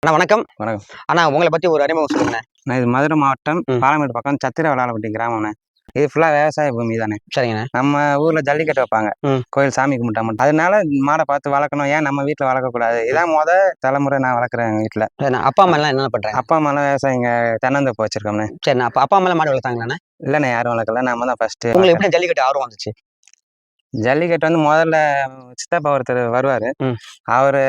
அண்ணா வணக்கம். வணக்கம். அண்ணா உங்களை பத்தி ஒரு அறிமுகம் சொல்லுங்கண்ணே. நான் இது மதுரை மாவட்டம் பாலமேடு பக்கம் சத்திர வளாலப்பட்டி கிராமம்ண்ணே. இது ஃபுல்லா விவசாய பூமி தானே. சரிங்கண்ணே. நம்ம ஊர்ல ஜல்லிக்கட்டு வைப்பாங்க, கோயில் சாமி கும்பிட்டா மட்டும். அதனால மாடை பார்த்து வளர்க்கணும். ஏன் நம்ம வீட்டுல வளர்க்கக்கூடாது? இதான் தலைமுறை நான் வளர்க்குறேன் எங்க வீட்டுல. அப்பா அம்மா எல்லாம் என்ன பண்றாங்க? அப்பா அம்மா எல்லாம் விவசாயிங்க, தென்னந்தோப்பு வச்சிருக்கோம்ண்ணே. சரிண்ணா. அப்பா அம்மா எல்லாம் மாடு வளர்த்தாங்களாண்ணே? இல்லண்ணே, யாரும் வளர்க்கல, நாம தான் ஃபர்ஸ்ட். உங்களுக்கு எப்படி ஜல்லிக்கட்டு ஆர்வம் வந்துச்சு? ஜல்லிக்கட்டு வந்து முதல்ல சித்தப்பா ஒருத்தர் வருவாரு, அவரு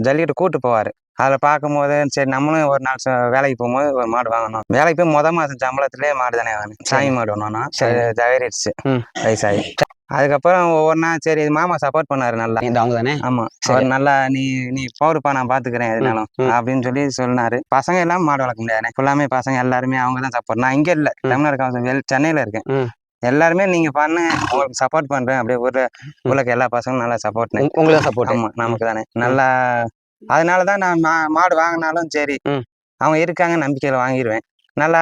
ஜல்லிக்கட்டு கூட்டு போவாரு. அதில் பார்க்கும்போது சரி நம்மளும் ஒரு நாள் வேலைக்கு போகும்போது ஒரு மாடு வாங்கணும். வேலைக்கு போய் மாதம் சம்பளத்திலே மாடு தானே வாங்கணும். சாமி மாடு ஒன்றுனா சரி தவறிடுச்சு வயசாகி. அதுக்கப்புறம் ஒவ்வொன்றா சரி மாமா சப்போர்ட் பண்ணாரு நல்லா. அவங்க தானே? ஆமா. அவர் நல்லா நீ போடுப்பா, நான் பாத்துக்கிறேன் எதுனாலும் அப்படின்னு சொல்லி சொன்னாரு. பசங்க எல்லாம் மாடு வளர்க்க முடியாது, ஃபுல்லாமே பசங்க எல்லாருமே அவங்க தான் சப்போர்ட். நான் இங்க இல்ல, தமிழ்நாடு கவுன்சில் சென்னையில இருக்கேன். எல்லாருமே நீங்க பண்ணு, உங்களுக்கு சப்போர்ட் பண்றேன். அப்படியே ஊருக்கு எல்லா பசங்களும் நல்லா சப்போர்ட். உங்களுக்கு சப்போர்ட். ஆமா, நமக்கு தானே நல்லா. அதனாலதான் நான் மாடு வாங்கினாலும் சரி அவங்க இருக்காங்க நம்பிக்கையில வாங்கிடுவேன். நல்லா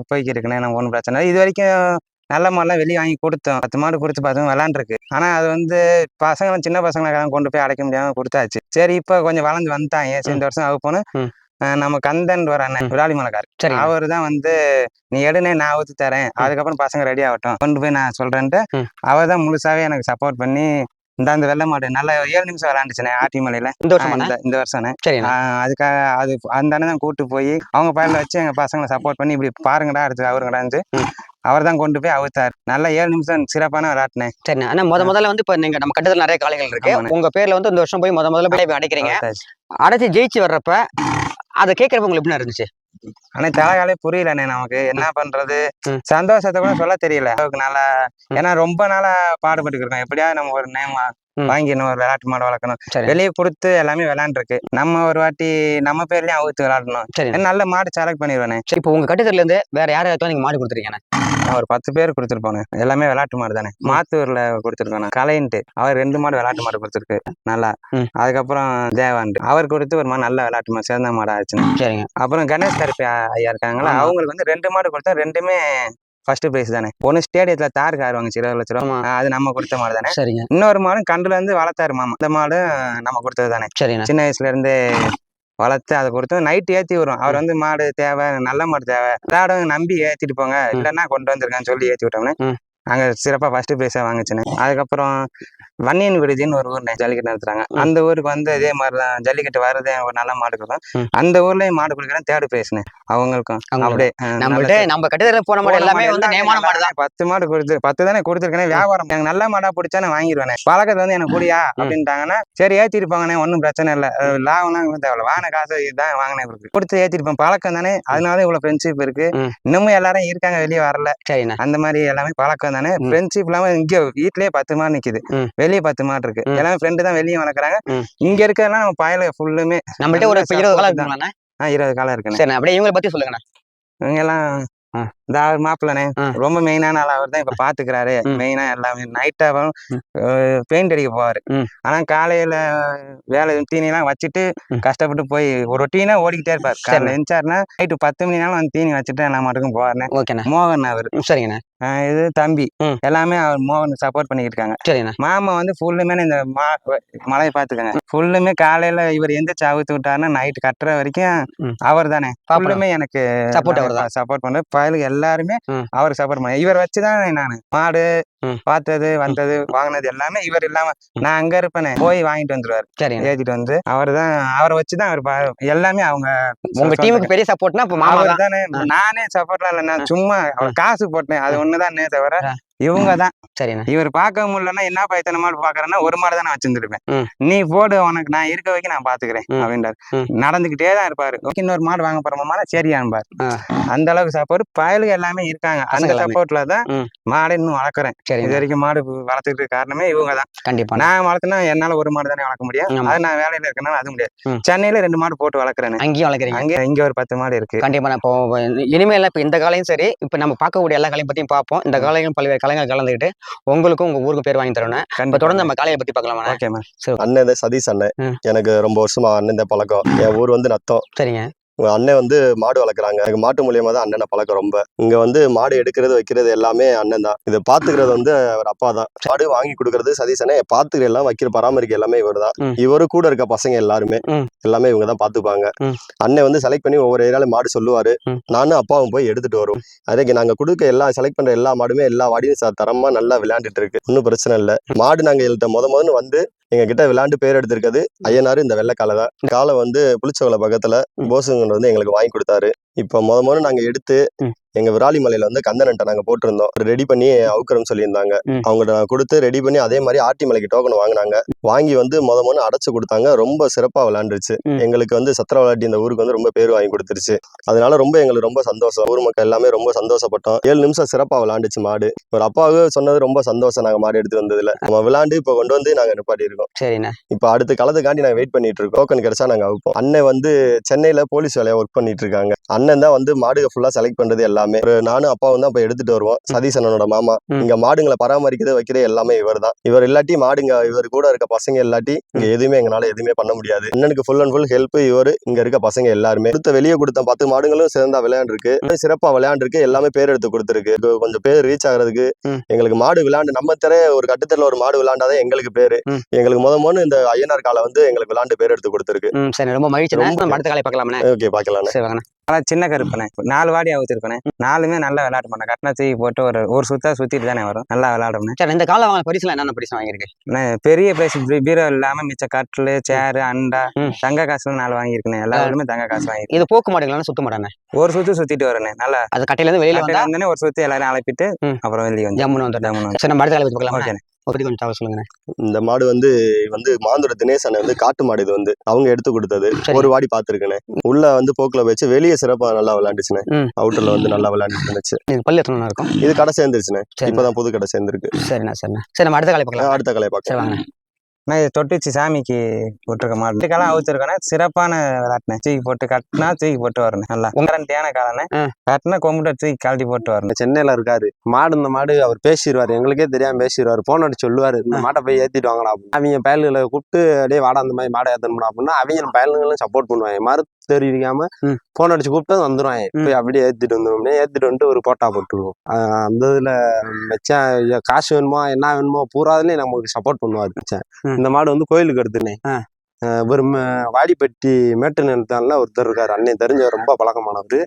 போய்க்கு இருக்குண்ணே, நம்ம ஒன்றும் பிரச்சனை இல்லை. இது வரைக்கும் நல்ல மாடெல்லாம் வெளியே வாங்கி கொடுத்தோம். 10 மாடு கொடுத்து பார்த்தோம், விளாண்டுருக்கு. ஆனா அது வந்து பசங்களும் சின்ன பசங்களை கொண்டு போய் அடைக்க முடியாம கொடுத்தாச்சு. சரி இப்ப கொஞ்சம் வளர்ந்து வந்துட்டாங்க. சரி இந்த வருஷம் ஆக போன நம்ம கந்தன் வர அண்ணன் விராலிமலைக்கார், அவரு தான் வந்து நீ எடுனே நான் ஊத்து தரேன், அதுக்கப்புறம் பசங்க ரெடி ஆகட்டும் கொண்டு போய் நான் சொல்றேன்ட்டு அவர் தான் முழுசாவே எனக்கு சப்போர்ட் பண்ணி இந்த வெள்ளை மாடு நல்லா 7 நிமிஷம் விளாண்டுச்சுனே ஆட்டி மலையில இந்த வருஷம். அதுக்காக அது அந்த அண்ணன் தான் கூட்டு போய் அவங்க பயில வச்சு எங்க பசங்களை சப்போர்ட் பண்ணி இப்படி பாருங்கடா அடுத்து அவருங்கடாந்து அவர் தான் கொண்டு போய் அவுத்தாரு. நல்லா 7 நிமிஷம் சிறப்பான விளாட்டினேன். சரி. ஆனா முதல்ல வந்து இப்ப நீங்க நம்ம கட்டத்துல நிறைய காளைகள் இருக்கு. உங்க பேர்ல வந்து இந்த வருஷம் போய் முதல்ல போய் அடைக்கிறீங்க. அடைச்சு ஜெயிச்சு வர்றப்ப அதை கேட்கறப்ப உங்களுக்கு எப்படி இருந்துச்சு? ஆனா தலைகாலே புரியலண்ணே, நமக்கு என்ன பண்றது, சந்தோஷத்தை கூட சொல்ல தெரியல. நல்லா ஏன்னா ரொம்ப நாளா பாடுபட்டு இருக்கோம். எப்படியாவது நம்ம ஒரு நேம் வாங்கிடணும், ஒரு விளையாட்டு மாடு வளர்க்கணும். வெளியே கொடுத்து எல்லாமே விளையாண்டுருக்கு, நம்ம ஒரு வாட்டி நம்ம பேர்லயும் அவுத்து விளையாடணும். நல்ல மாடு செலக்ட் பண்ணிடுவேன். இப்போ உங்க கட்டத்துல இருந்து வேற யாராவது நீங்க மாடு கொடுத்துருக்கீங்க? ஒரு 10 பேர் கொடுத்துருப்போங்க. எல்லாமே விளையாட்டு மாடு தானே. மாத்தூர்ல கொடுத்துருக்கோம் கலைன்ட்டு, அவர் 2 மாடு விளையாட்டு மாடு கொடுத்துருக்கு நல்லா. அதுக்கப்புறம் தேவாண்டு அவர் கொடுத்து ஒரு மாடு நல்ல விளையாட்டு மாடு சேர்ந்த மாடு ஆச்சுன்னு. சரிங்க. அப்புறம் கணேஷ் கருப்பி ஐயா இருக்காங்களா, அவங்களுக்கு வந்து 2 மாடு கொடுத்தா 2மே ஃபர்ஸ்ட் பிரைஸ் தானே. ஒன்னு ஸ்டேடியத்துல தார் கார் வாங்கிச்சு 20 லட்ச ரூபா, அது நம்ம கொடுத்த மாடு தானே. சரிங்க. இன்னொரு மாடு கண்டுல இருந்து வளர்த்தாரு மாமா, அந்த மாடு நம்ம கொடுத்தது தானே. சரிங்க. சின்ன வயசுல இருந்து வளர்த்து அதை கொடுத்து நைட்டு ஏற்றி வரும். அவர் வந்து மாடு தேவை, நல்ல மாடு தேவை, விளையாடுங்க நம்பி ஏற்றிட்டு போங்க, இல்லைன்னா கொண்டு வந்திருக்கான்னு சொல்லி ஏற்றி விட்டோம்னே அங்கே சிறப்பாக ஃபர்ஸ்ட் ப்ரைஸாக வாங்கிச்சுன்னு. அதுக்கப்புறம் வன்னியன் விடுதின்னு ஒரு ஊர் ஜல்லிக்கட்டு நடத்துறாங்க. அந்த ஊருக்கு வந்து இதே மாதிரி தான் ஜல்லிக்கட்டு வருது, ஒரு நல்ல மாடு கொடுக்கும். அந்த ஊர்லயும் மாடு கொடுக்குறேன், தேர்ட் ப்ரைஸ்னு அவங்களுக்கும். அப்படியே நம்ம கட்டுதல போன மாடு எல்லாமே வந்து நேமான மாடு தான். 10 மாடு கொடுத்து 10 தானே கொடுத்துருக்கேன். வியாபாரம் எனக்கு நல்ல மாடா பிடிச்சா நான் வாங்கிடுவேன். பழக்கத்தை வந்து எனக்கு கூடியா அப்படின்ட்டாங்கன்னா சரி ஏற்றிருப்பாங்கண்ணே, ஒன்றும் பிரச்சனை இல்லை, லாபம்லாம் தேவையில்ல, வாங்கின காசு இதுதான் வாங்கினேன் இருக்கு கொடுத்து ஏற்றிருப்பேன். பழக்கம் தானே, அதனால இவ்வளவு ஃப்ரெண்ட்ஷிப் இருக்கு. இன்னமும் எல்லாரும் இருக்காங்க, வெளியே வரல. சரிண்ணா. அந்த மாதிரி எல்லாமே பழக்கம் தானே. ஃப்ரெண்ட்ஷிப் இல்லாம இங்க வீட்லயே 10 மாடு நிக்குது, வெளியே 10 மாடு இருக்கு. எல்லாமே ஃப்ரெண்டு தான் வெளியே வளர்க்குறாங்க. இங்க இருக்கிறதெல்லாம் நம்ம பயல ஃபுல்லுமே நம்மள்ட்ட ஒரு 20 காலம் இருக்குங்களா? 20 காலம் இருக்குண்ணே. சரி, அப்படியே இவங்களை பத்தி சொல்லுங்கண்ணா. இவங்க எல்லாம் இந்த மாப்பிள்ளனே ரொம்ப மெயினான ஆள். அவர் தான் இப்ப பாத்துக்கிறாரு மெயினா எல்லாமே. நைட்டா பெயிண்ட் அடிக்க போவாரு. ஆனா காலையில வேலை தீனி எல்லாம் வச்சுட்டு கஷ்டப்பட்டு போய் ஒரு ரொட்டீனா ஓடிக்கிட்டே இருப்பாரு. காலையில எழுந்தாருன்னா நைட்டு 10 மணி நேரம் வந்து தீனி வச்சுட்டு எல்லா மாட்டுக்கும் போவாருண்ணே. மோகன் அவரு. சரிங்கண்ணா. இது தம்பி எல்லாமே அவர் மோகன் சப்போர்ட் பண்ணிக்கிட்டு இருக்காங்க. சரிண்ணா. மாமா வந்து ஃபுல்லுமே இந்த மழையை பாத்துக்கங்க, ஃபுல்லுமே காலையில இவர் எந்திரிச்சு அவுத்து விட்டாருன்னா நைட்டு கட்டுற வரைக்கும் அவர் தானே ஃபுல்லுமே எனக்கு சப்போர்ட் பண்ற. பயலுக்கு எல்லாருமே அவருக்கு சப்போர்ட் பண்ண. இவர் வச்சுதான் நான் மாடு பார்த்தது வந்தது வாங்கினது எல்லாமே. இவர் இல்லாம நான் அங்க இருப்பேனே, போய் வாங்கிட்டு வந்துருவாரு. சரி, ஏத்திட்டு வந்து அவர் தான், அவரை வச்சுதான் அவர் எல்லாமே. அவங்க உங்க டீமுக்கு பெரிய சப்போர்ட்னா அவர் தானே. நானே சப்போர்ட்லாம் இல்லை, நான் சும்மா காசு போட்டேன், அது ஒண்ணுதான் தவிர இவங்க தான். சரிண்ணா. இவர் பார்க்க முடியலன்னா என்ன பயத்தன மாடு பாக்குறேன்னா ஒரு மாடு தான் நான் வச்சிருந்திருப்பேன். நீ போடு, உனக்கு நான் இருக்க வைக்க நான் பாத்துக்கிறேன் அப்படின்றாரு. நடந்துகிட்டே தான் இருப்பாரு. இன்னொரு மாடு வாங்க போறோமா சரியான்பாரு. அந்த அளவுக்கு சப்போர்ட் பயலுக்கு எல்லாமே இருக்காங்க. அந்த சப்போர்ட்ல தான் மாடு இன்னும் வளர்க்குறேன். இது வரைக்கும் மாடு வளர்த்துக்கிட்டு காரணமே இவங்க தான். கண்டிப்பா. நான் வளர்த்துனா என்னால ஒரு மாடு தானே வளர்க்க முடியும். அது நான் வேலையில இருக்கனால அது முடியாது. சென்னையில 2 மாடு போட்டு வளர்க்குறேன். அங்கேயும் வளர்க்குறீங்க? இங்க ஒரு 10 மாடு இருக்கு. கண்டிப்பா. இப்போ இனிமேல் இப்ப இந்த காலையும் சரி, இப்ப நம்ம பார்க்கக்கூடிய எல்லா காலையும் பத்தியும் பார்ப்போம். இந்த காலையும் பல்வேறு கலைஞர் கலந்துக்கிட்டு உங்களுக்கும் உங்க ஊருக்கு பேர் வாங்கி தரணும். தொடர்ந்து நம்ம காலையை பத்தி பார்க்கலாமா? ஓகே. அண்ணன் சதீஷ் அண்ணன், எனக்கு ரொம்ப வருஷமா அண்ணன் பழக்கம். என் ஊர் வந்து நத்தம். சரிங்க. உங்க அண்ணன் வந்து மாடு வளர்க்குறாங்க. எனக்கு மாட்டு மூலியமா தான் அண்ணனை பழக்கம் ரொம்ப. இங்க வந்து மாடு எடுக்கிறது வைக்கிறது எல்லாமே அண்ணன் தான். இதை பாத்துக்கிறது வந்து அவர் அப்பா தான். மாடு வாங்கி கொடுக்கறது சதீசனே, பாத்துக்கிற எல்லாம் வைக்கிற பராமரிக்க எல்லாமே இவர் தான். இவரு கூட இருக்க பசங்க எல்லாருமே எல்லாமே இவங்க தான் பாத்துப்பாங்க. அண்ணன் வந்து செலக்ட் பண்ணி ஒவ்வொரு ஏரியால மாடு சொல்லுவாரு. நானும் அப்பாவும் போய் எடுத்துட்டு வரும். அதுக்கு நாங்க கொடுக்க எல்லா செலக்ட் பண்ற எல்லா மாடுமே எல்லா வாடியும் தரமா நல்லா விளையாண்டுட்டு இருக்கு. ஒன்னும் பிரச்சனை இல்லை. மாடு நாங்க எங்கள்கிட்ட முதல்ல வந்து எங்க கிட்ட விளையாண்டு பேர் எடுத்திருக்கிறது ஐயனாரு இந்த வெள்ளைக்காலை தான். காலை வந்து புளிச்சவளை பக்கத்துல போசுங்க வந்து எங்களுக்கு வாங்கி கொடுத்தாரு. இப்ப முதல்ல நாங்க எடுத்து எங்க விராலிமலையில வந்து கந்தனட்டை நாங்க போட்டிருந்தோம். ரெடி பண்ணி அவுக்கரம் சொல்லியிருந்தாங்க. அவங்கள்ட்ட கொடுத்து ரெடி பண்ணி அதே மாதிரி ஆட்டி மலைக்கு டோக்கன் வாங்கினாங்க. வாங்கி வந்து முதல்ல அடைச்சு கொடுத்தாங்க. ரொம்ப சிறப்பா விளையாண்டுருச்சு. எங்களுக்கு வந்து சத்திர விளையாட்டி இந்த ஊருக்கு வந்து ரொம்ப பேர் வாங்கி கொடுத்துருச்சு. அதனால ரொம்ப எங்களுக்கு ரொம்ப சந்தோஷம். ஊர் மக்கள் எல்லாமே ரொம்ப சந்தோஷப்பட்டோம். 7 நிமிஷம் சிறப்பா விளையாண்டுச்சு மாடு. ஒரு அப்பாவுக்கு சொன்னது ரொம்ப சந்தோஷம். நாங்க மாடு எடுத்து வந்ததுல நம்ம விளையாண்டு இப்ப கொண்டு வந்து நாங்க நிப்பாட்டி இருக்கோம். சரிண்ணா. இப்ப அடுத்த காலத்துக்காண்டி நாங்க வெயிட் பண்ணிட்டு இருக்கோம். டோக்கன் கிடைச்சா நாங்க அவுப்போம். அண்ணன் வந்து சென்னையில போலீஸ் வேலையா ஒர்க் பண்ணிட்டு இருக்காங்க. அண்ணன் தான் வந்து மாடுக ஃபுல்லா செலக்ட் பண்றது எல்லாமே. நானும் அப்பாவும் தான் இப்ப எடுத்துட்டு வருவோம். சதீசனோட மாமா. இங்க மாடுங்களை பராமரிக்கிறது வைக்கிறது எல்லாமே இவர் தான். இவர் இல்லாட்டி மாடுங்க இவர் கூட இருக்க பசங்க இல்லாட்டி இங்க எதுவுமே எங்களால எதுவுமே பண்ண முடியாது. அண்ணனுக்கு ஃபுல் அண்ட் ஃபுல் ஹெல்ப் இவர். இங்க இருக்க பசங்க எல்லாருமே வெளியே கொடுத்த 10 மாடுகளும் சேர்ந்தா விளையாண்டுருக்கு. சிறப்பா விளையாண்டுருக்கு. எல்லாமே பேர் எடுத்து கொடுத்துருக்கு. கொஞ்சம் பேர் ரீச் ஆகிறதுக்கு எங்களுக்கு மாடு விளையாண்டு நம்ம ஒரு கட்டத்துல ஒரு மாடு விளையாண்டாதான் எங்களுக்கு பேரு. எங்களுக்கு முதல்ல இந்த ஐயனார் காலை வந்து எங்களுக்கு விளையாண்டு பேர் எடுத்து கொடுத்துருக்கு. சரி, ரொம்ப மகிழ்ச்சி. அடுத்த காலை பார்க்கலாமே. ஓகே, பார்க்கலாம். சின்ன கருப்பனே 4 வாடி அவுத்திருக்கேன். 4மே நல்லா விளையாட மாட்டேன். கட்டினா தூக்கி போட்டு ஒரு சுத்தா சுத்திட்டு தானே வரும். நல்லா விளையாடணும். சரி, இந்த காலை வாங்க பரிசுல என்னென்ன பரிசு வாங்கியிருக்கு? பெரிய பிரைஸ் பீரோ இல்லாம மிச்ச கட்டில் சேரு அண்டா தங்க காசு 4 வாங்கியிருக்கேன். எல்லாருமே தங்க காசு வாங்கி. இது போக்கு மாடுங்களா சுத்த மாட்டானே? ஒரு சுத்து சுத்திட்டு வரேன். நல்லா அது கட்டையில இருந்து வெளியில வந்தேனே ஒரு சுத்தி எல்லாரும் அழைப்பிட்டு அப்புறம் வெளியே வந்து ஜம்முன்னு வந்து. சரி, நம்ம அடுத்த காலை பார்க்கலாம். கொஞ்சம் தகவல் சொல்லுங்க. இந்த மாடு வந்து மாந்துர தினேஷ் அண்ணன் வந்து காட்டு மாடு. இது வந்து அவங்க எடுத்து கொடுத்தது. ஒரு வாடி பாத்துருக்கேன். உள்ள வந்து போக்குல வச்சு வெளியே சிறப்பா நல்லா விளையாண்டுச்சுனே. அவுட்டர்ல வந்து நல்லா விளையாண்டுட்டு இருந்துச்சு. பல்லு எத்தனை இருக்கும்? இது கடை சேர்ந்துருச்சுனே. இப்பதான் புது கடை சேர்ந்துருக்கு. சரிண்ணா. சரி, நம்ம அடுத்த காலை பார்க்கலாம். அடுத்த காலை பார்க்கலாம். நான் இதை தொட்டு வச்சு சாமிக்கு போட்டிருக்க மாட்டேன். இதுக்கெல்லாம் அவுத்திருக்கேன். சிறப்பான விளையாட்டுனேன். தூக்கி போட்டு கட்டினா தூக்கி போட்டு வரணும். நல்லா உங்கரண்டியான காலனே கட்டினா கொம்பிட்ட தூக்கி கழட்டி போட்டு வரணும். சென்னையில இருக்காரு மாடு. இந்த மாடு அவர் பேசிடுவாரு. எங்களுக்கே தெரியாம பேசிடுவாரு. போன் அடிச்சு சொல்லுவாரு, இந்த மாட்டை போய் ஏத்திட்டு வாங்கடா. அவங்க பயல்களை கூப்பிட்டு அப்படியே வாடா அந்த மாதிரி மாடை ஏத்தணும்னா அப்படின்னா அவங்க பயல்களும் சப்போர்ட் பண்ணுவாங்க. மறு தெரிவிக்காம போன் அடிச்சு கூப்பிட்டு வந்துருவாங்க. போய் அப்படியே ஏத்திட்டு வந்துடும். ஏத்திட்டு வந்துட்டு ஒரு போட்டா போட்டுருவோம். அந்த இதுல மச்சான் காசு வேணுமோ என்ன வேணுமோ பூராதுலயும் நமக்கு சப்போர்ட் பண்ணுவாரு மச்சான். இந்த மாடு வந்து கோயிலுக்கு எடுத்துனேன். ஒரு வாடிப்பட்டி மேட்டு நிலத்தால ஒருத்தர் இருக்காரு. அண்ணன் தெரிஞ்ச ரொம்ப பழக்கமானவர்.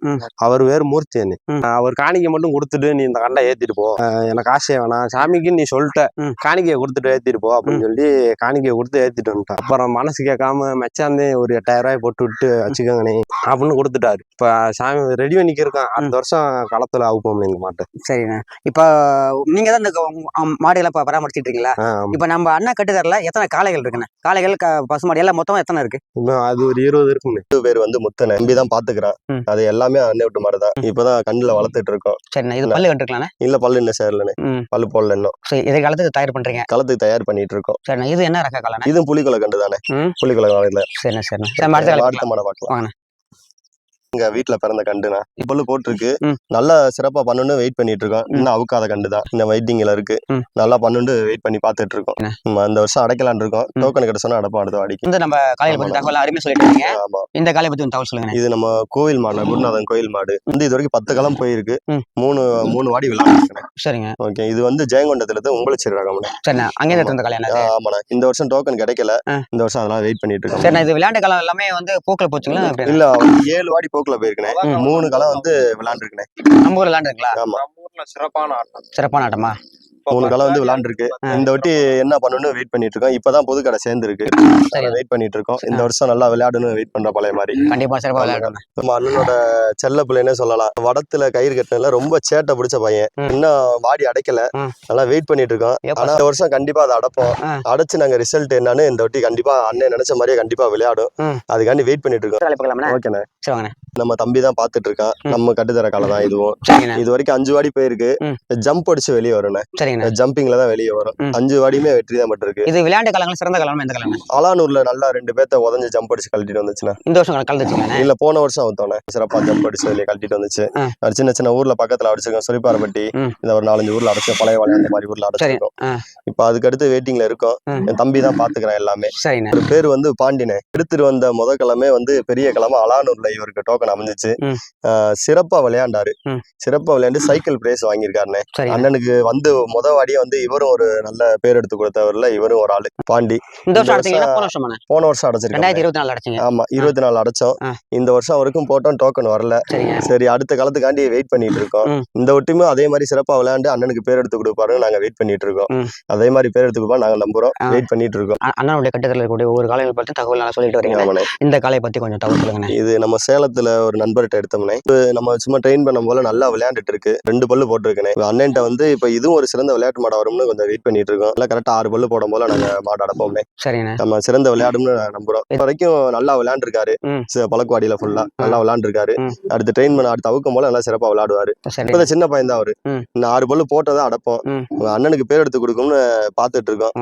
அவர் வேறு மூர்த்தி அண்ணே. அவர் காணிக்கை மட்டும் கொடுத்துட்டு நீ இந்த கண்டை ஏத்திட்டு போ, எனக்கு ஆசையே வேணாம், சாமிக்கு நீ சொல்லிட்ட காணிக்கையை கொடுத்துட்டு ஏத்திட்டு போ அப்படின்னு சொல்லி காணிக்கையை கொடுத்து ஏத்திட்டு வந்துட்டான். அப்புறம் மனசு கேட்காம மெச்சாந்தே ஒரு 8000 ரூபாய் போட்டு விட்டு வச்சுக்கோங்கண்ணே அப்படின்னு கொடுத்துட்டாரு. இப்ப சாமி ரெடி பண்ணிக்க இருக்கான். அடுத்த வருஷம் களத்துல அவுப்போம் எங்க மாட்டை. சரிண்ணா. இப்ப நீங்க தான் இந்த மாடுகளை பராமரிச்சுட்டு இருக்கீங்களா? இப்ப நம்ம அண்ணா கட்டுதரல எத்தனை காளைகள் இருக்குண்ணே? காளைகள் பசுமாடு எல்லாம் மொத்தமா எத்தனை இருக்கு? அது ஒரு 20 இருக்குங்க. 2 பேர் வந்து முத்தனை நம்பி தான் பாத்துக்கிறான். அது எல்லாமே அண்ணன் விட்டு மாதிரிதான். இப்பதான் கண்ணுல வளர்த்துட்டு இருக்கோம். சரிண்ணா. இது பல்லு கட்டுருக்கலாண்ணே? இல்ல, பல்லு இன்னும் சேரலண்ணே. பல்லு போடல இன்னும். இதே காலத்துக்கு தயார் பண்றீங்க? களத்துக்கு தயார் பண்ணிட்டு இருக்கோம். சரிண்ணா. இது என்ன ரக காலண்ணே? இதுவும் புலிக்குலை கண்டு தானே. புலிக்குலை காலையில. சரிண்ணா. அடுத்த மாடை பார்க்கலாம். எங்க வீட்டுல பிறந்த கண்டுனா இப்பொழுது போட்டிருக்கு. நல்லா சிறப்பா பண்ணு வெயிட் பண்ணிட்டு இருக்கோம். இன்னும் அவுக்காத கண்டுதான். இன்னும் வெயிட்டிங்ல இருக்கு. நல்லா பண்ணு வெயிட் பண்ணி பாத்துட்டு இருக்கோம். அந்த வருஷம் அடைக்கலான் இருக்கோம். டோக்கன் கிடைச்சா அடைப்போம் அடுத்த வாடிக்கு. இந்த நம்ம காலையில பத்தி தகவல் அருமையா சொல்லிட்டு இருக்கீங்க. இந்த காலையை பத்தி தகவல் சொல்லுங்க. இது நம்ம கோவில் மாடு, குருநாதன் கோயில் மாடு. வந்து இது வரைக்கும் 10 களம் போயிருக்கு. 3 வாடி விளையாண்டு. சரிங்க. ஓகே. இது வந்து ஜெயங்கொண்டத்துல உங்களை ரகம். சரிண்ணா. அங்கே இருந்த காலையா? ஆமாண்ணா. இந்த வருஷம் டோக்கன் கிடைக்கல. இந்த வருஷம் அதெல்லாம் வெயிட் பண்ணிட்டு இருக்கோம். சரிண்ணா. இது விளையாண்டு காலம் எல்லாமே வந்து போக்குல போச்சுங்களா? இல்ல, 7 வாடி போக்குல போயிருக்கேன். 3 களம் வந்து விளையாண்டுருக்கேன். நம்ம ஊர்ல விளையாண்டுருக்கீங்களா? ஆமா. சிறப்பான ஆட்டமா? 3 களம் வந்து விளையாண்டுருக்கு. இந்த வாட்டி என்ன பண்ணணும்னு வெயிட் பண்ணிட்டு இருக்கோம். இப்பதான் புது கடை சேர்ந்துருக்கு. வெயிட் பண்ணிட்டு இருக்கோம். இந்த வருஷம் நல்லா விளையாடணும் வெயிட் பண்ற பழைய மாதிரி. கண்டிப்பா சிறப்பா விளையாடணும். நம்ம அண்ணனோட செல்ல பிள்ளைன்னே சொல்லலாம். வடத்துல கயிறு கட்டினதுல ரொம்ப சேட்டை பிடிச்ச பையன். இன்னும் வாடி அடைக்கல. நல்லா வெயிட் பண்ணிட்டு இருக்கோம். ஆனா இந்த வருஷம் கண்டிப்பா அதை அடைப்போம். அடைச்சு நாங்க ரிசல்ட் என்னன்னு இந்த வாட்டி கண்டிப்பா அண்ணன் நினைச்ச மாதிரியே கண்டிப்பா விளையாடும். அதுக்காண்டி வெயிட் பண்ணிட்டு இருக்கோம். ஓகேண்ணே. நம்ம தம்பி தான் பாத்துட்டு இருக்கான். நம்ம கட்டுத்தர காலை தான் இதுவும். இது வரைக்கும் 5 வாடி போயிருக்கு. ஜம்ப் அடிச்சு வெளியே வரணும். ஜம்பிங்ல தான் வெளியே வரும். 5 வாடியுமே வெற்றி தான் பட்டிருக்கு. இது விளையாண்டு காலங்கள் சிறந்த காலம் எந்த காலம்? அலானூர்ல நல்லா 2 பேர்த்த உதஞ்சு ஜம்ப் அடிச்சு கழட்டிட்டு வந்துச்சுன்னா. இந்த வருஷம் கலந்துச்சுங்க? இல்ல, போன வருஷம் அவுத்தோனே சிறப்பா ஜம்ப் அடிச்சு வெளியே கழட்டிட்டு வந்துச்சு. சின்ன சின்ன ஊர்ல பக்கத்துல அடிச்சிருக்கோம். சொலிப்பாரப்பட்டி இந்த ஒரு 4-5 ஊர்ல அடிச்சு பழைய விளையாண்ட மாதிரி ஊர்ல அடிச்சிருக்கோம். இப்ப அதுக்கு அடுத்து வெயிட்டிங்ல இருக்கோம். என் தம்பி தான் பாத்துக்கிறேன் எல்லாமே. ஒரு பேர் வந்து பாண்டினே. எடுத்துட்டு வந்த கிழமை வந்து பெரிய கிழமை அலானூர்ல இவருக்கு டோக்கன் அமைஞ்சிச்சு. ம். சிறப்பா விளையாண்டாரு. ம். சிறப்பா விளையாண்டு சைக்கிள் பிரைஸ் வாங்கியிருக்காருண்ணே. சரிங்க. அண்ணனுக்கு வந்து வாடியே வந்து இவரும் ஒரு நல்ல பேர் எடுத்து கொடுத்தவர்ல இவரும் ஒரு ஆளு. பாண்டி இந்த வருஷம் அடைச்சிங்கன்னா போன வருஷம் போன வருஷம் அடைச்சிருக்கோம். 2024 அடைச்சிங்க. ஆமா 24 அடைச்சோம். இந்த வருஷம் வரைக்கும் போட்டோம், டோக்கன் வரல. சரிங்க. சரி அடுத்த காலத்துக்காண்டி வெயிட் பண்ணிட்டு இருக்கோம். இந்த ஒட்டியுமே அதே மாதிரி சிறப்பா விளையாண்டு அண்ணனுக்கு பேர் எடுத்து கொடுப்பாருன்னு நாங்க வெயிட் பண்ணிட்டு இருக்கோம். அதே மாதிரி பேர் எடுத்து கொடுப்பா நாங்க நம்புறோம், வெயிட் பண்ணிட்டு இருக்கோம். அண்ணனுடைய கட்டத்தில் இருக்கக்கூடிய ஒவ்வொரு காலையை பத்தி தகவல் நல்லா சொல்லிட்டு வரீங்க. இந்த காலையை பத்தி கொஞ்சம் தகவல் சொல்லுங்க. இது நம்ம சேலத்துல ஒரு நண்பர்கிட்ட எடுத்தோம்னே, நம்ம சும்மா ட்ரெயின் பண்ண போல நல்லா விளையாண்டுட்டு இருக்கு. 2 பல்லு போட்டிருக்கேன். அண்ணன்ட்ட வந்து இப்ப இதுவும் ஒரு சிறந்த விளையாட்டு மாடா வரும்னு கொஞ்சம் வெயிட் பண்ணிட்டு இருக்கோம். எல்லாம் கரெக்டா 6 பல்லு போடும் போல நாங்க மாடு அடப்போம்னே. சரிங்க. நம்ம சிறந்த விளையாடும்னு நம்புறோம். இது வரைக்கும் நல்லா விளையாண்டுருக்காரு. பழக்குவாடியில ஃபுல்லா நல்லா விளையாண்டுருக்காரு. அடுத்து ட்ரெயின் பண்ண அடுத்து அவுக்கும் போல நல்லா சிறப்பா விளையாடுவாரு. இப்ப சின்ன பையன் தான் அவரு. இந்த 6 பல்லு போட்டதான் அடப்போம். அண்ணனுக்கு பேர் எடுத்து கொடுக்கும்னு பாத்துட்டு இருக்கோம்.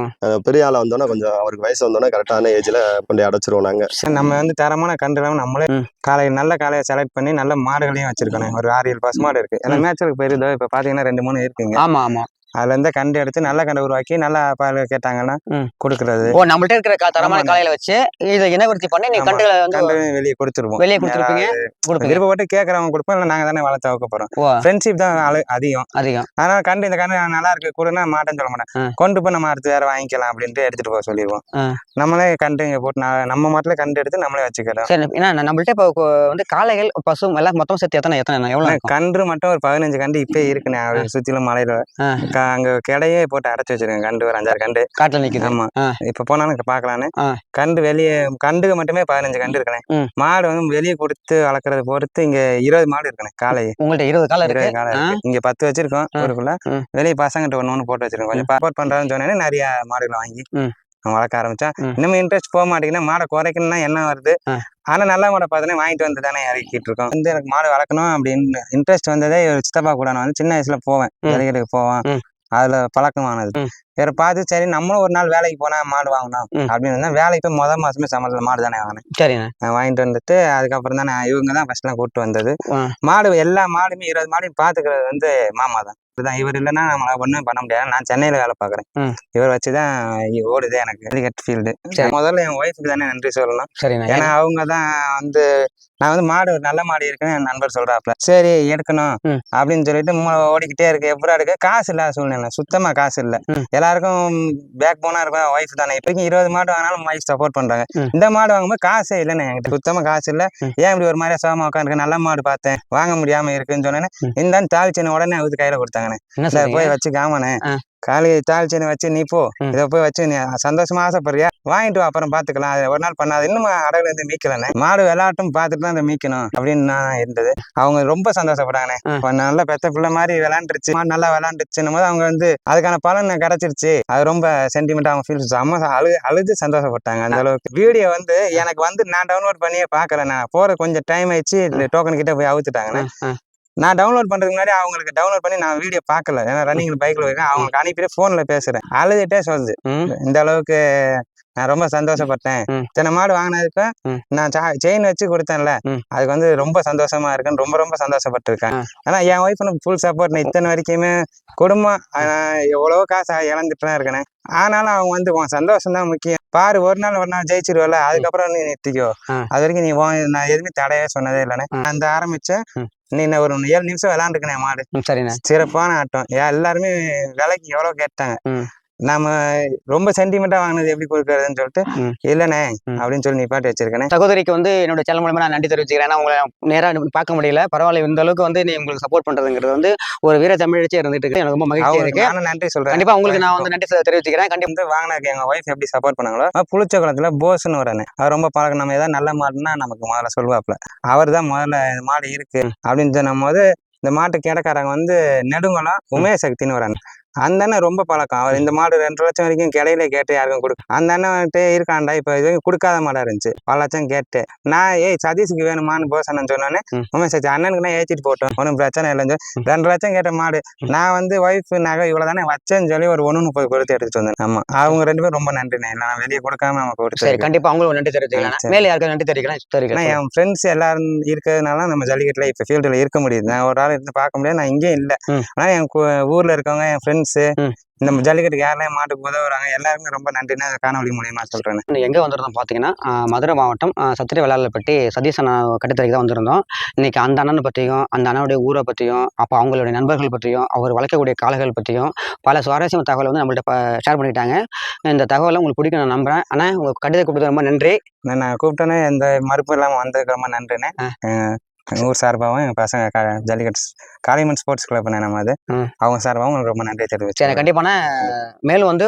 பெரிய ஆளா வந்தோன்னா கொஞ்சம் அவருக்கு வயசு வந்தோன்னா கரெக்டான ஏஜ்ல கொண்டு அடைச்சிருவோம் நாங்க. நம்ம வந்து தரமான கன்றுகளும் நம்மளே நல்ல காலையை செலக்ட் பண்ணி நல்ல மாடுகளையும் வச்சிருக்கணும். ஒரு 6-7 பசு மாடு இருக்கு. ஏன்னா மேட்சுக்கு போயிருந்தோம். இப்ப பாத்தீங்கன்னா 2-3 இருக்குங்க. ஆமா ஆமா. அதுல இருந்து கண்டு எடுத்து நல்ல கண்டு உருவாக்கி நல்லா பால் கேட்டாங்கன்னா கொடுக்கறது. நம்மள்ட்ட இருக்கிற தரமான காலையில வச்சு இதை இனவர்த்தி பண்ணி நீ கண்டு வெளியே கொடுத்துருவோம். வெளியே கொடுத்துருப்பீங்க. விருப்பப்பட்டு கேட்கறவங்க கொடுப்போம். இல்லை நாங்க தானே வளர்த்து வைக்க போறோம். ஃப்ரெண்ட்ஷிப் தான் அதிகம். அதனால கண்டு இந்த கண்டு நல்லா இருக்கு கூடனா மாட்டேன்னு சொல்ல மாட்டேன். கொண்டு போய் நம்ம அடுத்து வேற வாங்கிக்கலாம் அப்படின்ட்டு எடுத்துட்டு போக சொல்லிடுவோம். நம்மளே கண்டு இங்க போட்டு நம்ம மாட்டில கண்டு எடுத்து நம்மளே வச்சுக்கிறோம். சரி, ஏன்னா நம்மள்ட்ட இப்போ வந்து காளைகள் பசு எல்லாம் மொத்தம் சேர்த்து எத்தனை எவ்வளவு கன்று மட்டும் ஒரு 15 கண்டு இப்ப இருக்குண்ணே. சுத்திலும் மலையில அங்க கிடையே போட்டு அடைச்சு வச்சிருக்கேன். கண்டு ஒரு 5-6 கண்டு காட்டுல நிக்குது. ஆமா, இப்ப போனாலும் பாக்கலான்னு. கண்டு வெளியே கண்டுக்கு மட்டுமே 15 கண்டு இருக்கேன். மாடு வந்து வெளியே கொடுத்து வளர்க்கறது பொறுத்து இங்க 20 மாடு இருக்கேன். காலை உங்கள்ட்ட 20 காலை இருக்கு. இங்க 10 வச்சிருக்கோம் ஊருக்குள்ள. வெளியே பசங்கிட்ட ஒண்ணு போட்டு வச்சிருக்கோம். கொஞ்சம் சப்போர்ட் பண்றான்னு சொன்னேன்னு நிறைய மாடுகளை வாங்கி வளர்க்க ஆரம்பிச்சா. இன்னும் இன்ட்ரெஸ்ட் போக மாட்டேங்குன்னா மாடை குறைக்கணும்னா என்ன வருது. ஆனா நல்ல மாடை பார்த்தோன்னே வாங்கிட்டு வந்து தானே இறக்கிட்டு இருக்கோம். வந்து எனக்கு மாடு வளர்க்கணும் அப்படின்னு இன்ட்ரெஸ்ட் வந்ததே ஒரு சித்தப்பா கூட நான் வந்து சின்ன வயசுல போவேன். ஜல்லிக்கட்டுக்கு போவேன். அதுல பழக்கமானது. வேற பார்த்து சரி நம்மளும் ஒரு நாள் வேலைக்கு போனா மாடு வாங்கணும் அப்படின்னு வேலைக்கு போய் முதல் மாசமே சம்பளத்துல மாடு தானே வாங்கினேன். சரிண்ணே. வாங்கிட்டு வந்துட்டு அதுக்கப்புறம் தான் இவங்க தான் ஃபர்ஸ்ட் எல்லாம் கூப்பிட்டு வந்தது. மாடு எல்லா மாடுமே 20 மாடையும் பாத்துக்கிறது வந்து மாமா தான். இதுதான் இவர் இல்லைன்னா நம்மளால ஒண்ணும் பண்ண முடியாது. நான் சென்னையில வேலை பாக்குறேன். இவர் வச்சுதான் ஓடுதே எனக்கு கிரிக்கெட் ஃபீல்டு. முதல்ல என் ஒய்ஃபுக்கு தானே நன்றி சொல்லணும். ஏன்னா அவங்க தான் வந்து நான் வந்து மாடு ஒரு நல்ல மாடு இருக்குன்னு என் நண்பர் சொல்றாப்ல. சரி எடுக்கணும் அப்படின்னு சொல்லிட்டு ஓடிக்கிட்டே இருக்கு. எப்படா இருக்கு காசு இல்லாத சூழ்நிலை. சுத்தமா காசு இல்லை. எல்லாருக்கும் பேக் போனா இருக்கும் ஒய்ஃப் தானே. இப்ப 20 மாடு வாங்கினாலும் ஒய்ஃப் சப்போர்ட் பண்றாங்க. இந்த மாடு வாங்கும்போது காசே இல்லைன்னு என்கிட்ட சுத்தமா காசு இல்லை. ஏன் இப்படி ஒரு மாதிரியா சோகமா உட்காந்துருக்கு. நல்ல மாடு பார்த்தேன் வாங்க முடியாம இருக்குன்னு சொன்னேன்னு இந்த தாளிச்சின உடனே அவருக்கு கையில கொடுத்தாங்கண்ணே. போய் வச்சுக்காமனே காலையை தாளிச்சின்னு வச்சு நீ போ இதை போய் வச்சு நீ சந்தோஷமா ஆசைப்படுறியா வாங்கிட்டு அப்புறம் பாத்துக்கலாம். அது ஒரு நாள் பண்ணாது. இன்னும் அடகுல இருந்து மீக்கலண்ணே. மாடு விளையாட்டும் பார்த்துட்டு தான் அதை மீக்கணும் அப்படின்னு நான் இருந்தது. அவங்க ரொம்ப சந்தோஷப்பட்டாங்கண்ணே. நல்லா பெத்த பிள்ளை மாதிரி விளையாண்டுருச்சு. மாடு நல்லா விளையாண்டுச்சுன்னும் போது அவங்க வந்து அதுக்கான பலன் கிடைச்சிருச்சு. அது ரொம்ப சென்டிமெண்டா அவங்க ஃபீல் அம்மா அழுது சந்தோஷப்பட்டாங்க. அந்த அளவுக்கு வீடியோ வந்து எனக்கு வந்து நான் டவுன்லோட் பண்ணியே பாக்கல. நான் போற கொஞ்சம் டைம் ஆயிடுச்சு. டோக்கன் கிட்ட போய் அவுத்துட்டாங்கண்ணே. நான் டவுன்லோட் பண்றதுக்கு முன்னாடி அவங்களுக்கு டவுன்லோட் பண்ணி நான் வீடியோ பார்க்கல. ஏன்னா ரன்னிங்ல பைக்ல இருக்கேன். அவங்களுக்கு அனுப்பிட்டு போன்ல பேசுறேன். அழுதுட்டே சொல்லுது. இந்த அளவுக்கு நான் ரொம்ப சந்தோஷப்பட்டேன். இத்தனை மாடு வாங்கினதுக்கு நான் செயின் வச்சு கொடுத்தேன்ல அதுக்கு வந்து ரொம்ப சந்தோஷமா இருக்குன்னு ரொம்ப ரொம்ப சந்தோஷப்பட்டிருக்கேன். ஆனா என் ஒய்ஃபுக்கு ஃபுல் சப்போர்ட். இத்தனை வரைக்குமே குடும்பம் எவ்வளவோ காசு இழந்துட்டு தான் இருக்கேன். ஆனாலும் அவங்க வந்து உன் சந்தோஷம் தான் முக்கியம். பாரு ஒரு நாள் ஜெயிச்சிருவல அதுக்கப்புறம் நீ நிறுத்திக்கோ. அது வரைக்கும் நீ நான் எதுவுமே தடையே சொன்னதே இல்லைண்ணே. அந்த ஆரம்பிச்ச நீ ஒரு 7 நிமிஷம் விளையாண்டுக்கணே மாடு. சிறப்பான ஆட்டம். எல்லாருமே விலைக்கு எவ்வளவு கேட்டாங்க. நாம ரொம்ப சென்டிமெண்டா வாங்கினது எப்படி கொடுக்கறதுன்னு சொல்லிட்டு இல்லண்ணே அப்படின்னு சொல்லி நிப்பாட்டி வச்சிருக்கேன். சகோதரிக்கு வந்து என்னோட சேனல் மூலமா நான் நன்றி தெரிவிச்சுக்கிறேன். ஏன்னா உங்களை நேரா பார்க்க முடியல. பரவாயில்ல, இந்த அளவுக்கு வந்து நீ உங்களுக்கு சப்போர்ட் பண்றதுங்கிறது வந்து ஒரு வீர தமிழச்சியா இருந்துட்டு இருக்கு. எனக்கு ரொம்ப மகிழ்ச்சியா இருக்கு. நான் நன்றி சொல்றேன். கண்டிப்பா உங்களுக்கு நான் வந்து நன்றி தெரிவிச்சுக்கிறேன். கண்டிப்பா வாங்கினாக்கு எங்க ஒய்ஃப் எப்படி சப்போர்ட் பண்ணாங்களோ புளிச்ச குளத்துல போஸ்ன்னு ஒரு அவர் ரொம்ப பழக்கம். நம்ம ஏதாவது நல்ல மாடுன்னா நமக்கு முதல்ல சொல்லுவாப்ல. அவர் தான் முதல்ல மாடு இருக்கு அப்படின்னு சொன்னும் போது இந்த மாட்டு கிடக்காரங்க வந்து நெடுங்குளம் உமயசக்தின்னு ஒரு அந்த அண்ணன் ரொம்ப பழக்கம். அவர் இந்த மாடு 2 லட்சம் வரைக்கும் கிடையில கேட்டு யாருக்கும் கொடுக்க அந்த அண்ணன்ட்டே இருக்காண்டா. இப்ப இது வரைக்கும் கொடுக்காத மாடா இருந்துச்சு. 1 லட்சம் கேட்டு நான் சதீஷுக்கு வேணுமான்னு போசன்னு சொன்னோன்னே உமேசக்தி அண்ணனுக்குன்னா ஏற்றிட்டு போட்டோம் ஒன்றும் பிரச்சனை இல்லைன்னு 2 லட்சம் கேட்ட மாடு நான் வந்து ஒய்ஃப் நகை இவ்வளவு தானே வச்சேன்னு சொல்லி ஒரு 1.30 கொடுத்து எடுத்துட்டு வந்தேன். ஆமா அவங்க 2 பேரும் ரொம்ப நன்றிண்ணே. நான் வெளியே கொடுக்காம நம்ம கொடுத்து கண்டிப்பா அவங்களுக்கு நன்றி தெரிவிச்சுக்கலாம். மேலே யாருக்கும் நன்றி தெரிவிக்கலாம். என் ஃப்ரெண்ட்ஸ் எல்லாரும் இருக்கிறதுனால நம்ம ஜல்லிக்கட்டுல இப்ப ஃபீல்டுல இருக்க முடியுது. நான் ஒரு ஆள் இருந்து பார்க்க முடியாது. நான் இங்கே இல்லை. ஆனா என் ஊர்ல இருக்கவங்க என் ஃப்ரெண்ட்ஸ் ஃப்ரெண்ட்ஸு இந்த ஜல்லிக்கட்டுக்கு யாரெல்லாம் மாட்டுக்கு உதவுறாங்க எல்லாருமே ரொம்ப நன்றின்னு காணொலி மூலியமா சொல்றேன். எங்கே வந்திருந்தோம் பார்த்தீங்கன்னா மதுரை மாவட்டம் சத்திர வெள்ளாளப்பட்டி சதீஷ் அண்ணா கட்டுத்தரைக்கு தான் வந்திருந்தோம். இன்னைக்கு அந்த அண்ணனை பற்றியும் அந்த அண்ணனுடைய ஊரை பற்றியும் அப்போ அவங்களுடைய நண்பர்கள் பற்றியும் அவர் வளர்க்கக்கூடிய காளைகள் பற்றியும் பல சுவாரஸ்யமான தகவலை வந்து நம்மள்ட்ட ஷேர் பண்ணிட்டாங்க. இந்த தகவலை உங்களுக்கு பிடிக்கும் நான் நம்புறேன். ஆனால் உங்கள் கடிதத்தை கொடுத்தது ரொம்ப நன்றி. நான் கூப்பிட்டோன்னே எந்த மறுப்பு இல்லாமல் வந்ததுக்கு ரொம்ப நன்றிண்ணே. எங்கள் ஊர் சார்பாகவும் எங்கள் பசங்க ஜல்லிக்கட்டு காளியம்மன் ஸ்போர்ட்ஸ் கிளப் நம்ம அது அவங்க சார்பாகவும் உங்களுக்கு ரொம்ப நன்றி தெரிவிச்சு. சரி, கண்டிப்பான மேலும் வந்து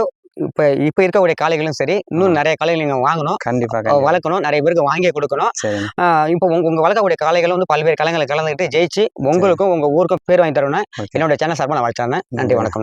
இப்போ இருக்கக்கூடிய காளைகளும் சரி இன்னும் நிறைய காளைகள் நீங்கள் வாங்கணும், கண்டிப்பாக வளர்க்கணும், நிறைய பேருக்கு வாங்கி கொடுக்கணும். சரி, இப்போ உங்கள் வளர்க்கக்கூடிய காளைகள் வந்து பல்வேறு கலைகளை கலந்துக்கிட்டு ஜெயிச்சு உங்களுக்கும் உங்கள் ஊருக்கும் பேர் வாங்கி தரணும். என்னோட சேனல் சார்பாக நான் வளர்த்துறேன். நன்றி, வணக்கம்.